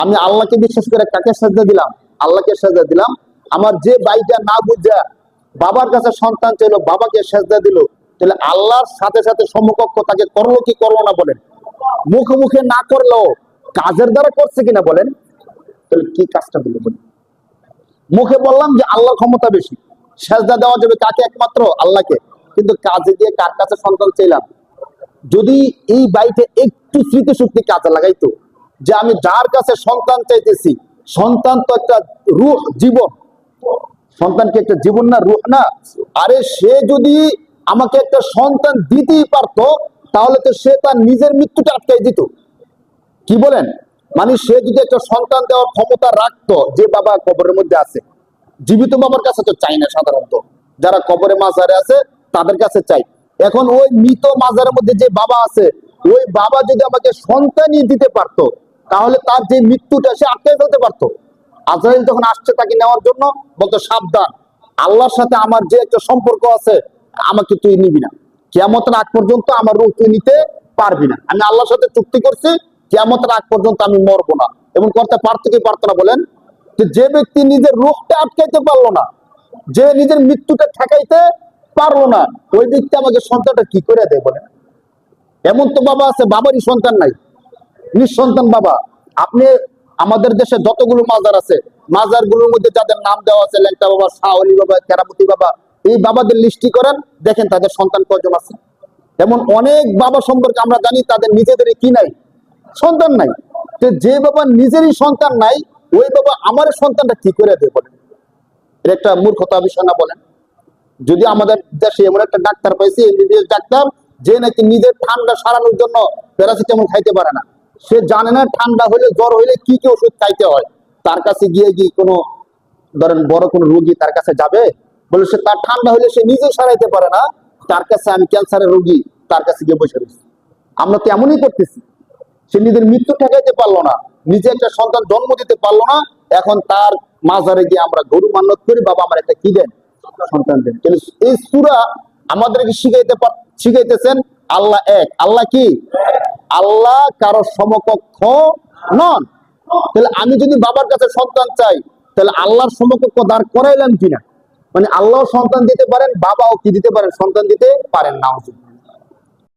আমি আল্লাহকে বিশ্বাস করে কাকে সাজদা দিলাম? আল্লাহকে সাজদা দিলাম। আমার যে ভাইটা না বুঝা বাবার কাছে সন্তান চাইলো, বাবাকে সাজদা দিল, তাহলে আল্লাহর সাথে সাথে সমকক্ষ তাকে করলো কি করলো না বলেন? মুখে মুখে না করলেও কাজের দ্বারা করছে কিনা বলেন? তাহলে কি কাজটা দিল বলেন? মুখে বললাম যে আল্লাহর ক্ষমতা বেশি, সাজদা দেওয়া যাবে কাকে? একমাত্র আল্লাহকে। কিন্তু কাজে দিয়ে কার কাছে সন্তান চাইলাম? যদি এই বাড়িতে একটু স্মৃতিশক্তি কাজে লাগাইতো, যে আমি যার কাছে সন্তান চাইতেছি, সন্তান তো একটা রূহ, জীবন। সন্তানকে একটা জীবন না, রূহ না? আরে সে যদি আমাকে একটা সন্তান দিতেই পারতো, তাহলে তো সে তার নিজের মৃত্যুটা আটকাই দিত। কি বলেন? মানে সে যদি একটা সন্তান দেওয়ার ক্ষমতা রাখতো, যে বাবা কবরের মধ্যে আছে, জীবিত বাবার কাছে তো চাই না সাধারণত, যারা কবরে মাজারে আছে তাদের কাছে চাই। এখন ওই মৃত মাজারের মধ্যে যে বাবা আছে, ওই বাবা যদি আমাকে সন্তানই দিতে পারতো, তাহলে তার যে মৃত্যুটা সে আটকে ফেলতে পারতো। আজরাইল তখন আসছে তাকে নেওয়ার জন্য, বলতো সাবধান, আল্লাহর সাথে আমার যে একটা সম্পর্ক আছে, আমাকে তুই নিবি না, কিয়ামতের আগ পর্যন্ত আমার রূহ তুই নিতে পারবি না। আমি আল্লাহর সাথে চুক্তি করছি, কিয়ামতের আগ পর্যন্ত আমি মরবো না। এবং করতে পারতো কি পারতো না বলেন? যে ব্যক্তি নিজের রূহটা আটকাইতে পারলো না, যে নিজের মৃত্যুটা ঠেকাইতে পারলো না, ওই ব্যক্তি আমাকে সন্তানটা কি করে দেয় বলেন? এমন তো বাবা আছে বাবারই সন্তান নাই, নিঃসন্তান বাবা। আপনি আমাদের দেশে যতগুলো মাজার আছে, মাজার গুলোর মধ্যে যাদের নাম দেওয়া আছে, ল্যাংটা বাবা, শাহ আলী বাবা, কেরামতি বাবা, এই বাবাদের লিস্টি করেন, দেখেন তাদের সন্তান কয়জন আছে। এমন অনেক বাবা সম্পর্কে আমরা জানি তাদের নিজেদের কি নাই, সন্তান নাই। যে বাবা নিজেরই সন্তান নাই, ওই বাবা আমার সন্তানটা কি করে দেয় বলেন? এটা একটা মূর্খতা বিষয় না বলেন? যদি আমাদের দেশে এমন একটা ডাক্তার পাইছি, এমবিবিএস ডাক্তার, যে নাকি নিজের ঠান্ডা সারানোর জন্য প্যারাসিটামল খাইতে পারে না, সে জানে না ঠান্ডা হলে, জ্বর হইলে কি কি ওষুধ খাইতে হয়। তার কাছে গিয়ে কোনো ধরেন বড় কোনো রোগী তার কাছে যাবে, বলে সে তার ঠান্ডা হলে সে নিজে সারাইতে পারে না, তার কাছে আমি ক্যান্সারের রোগী, তার কাছে গিয়ে বসে রয়েছি। আমরা তো এমনই করতেছি। সে নিজের মৃত্যু ঠেকাইতে পারলো না, নিজে একটা সন্তান জন্ম দিতে পারলো না, এখন তার মাজারে গিয়ে আমরা গরু মান্নত করি, বাবা আমার একটা কি দেন, সন্তান দেন। কিন্তু এই সূরা আমাদেরকে শিখাইতেছেন আল্লাহ এক। আল্লাহ কি? আল্লাহ কারো সমকক্ষ নন। তাহলে আমি যদি বাবার কাছে সন্তান চাই, তাহলে আল্লাহর সমকক্ষ দাঁড় করাইলাম কিনা? মানে আল্লাহ সন্তান দিতে পারেন, বাবাও কি দিতে পারেন, সন্তান দিতে পারেন না।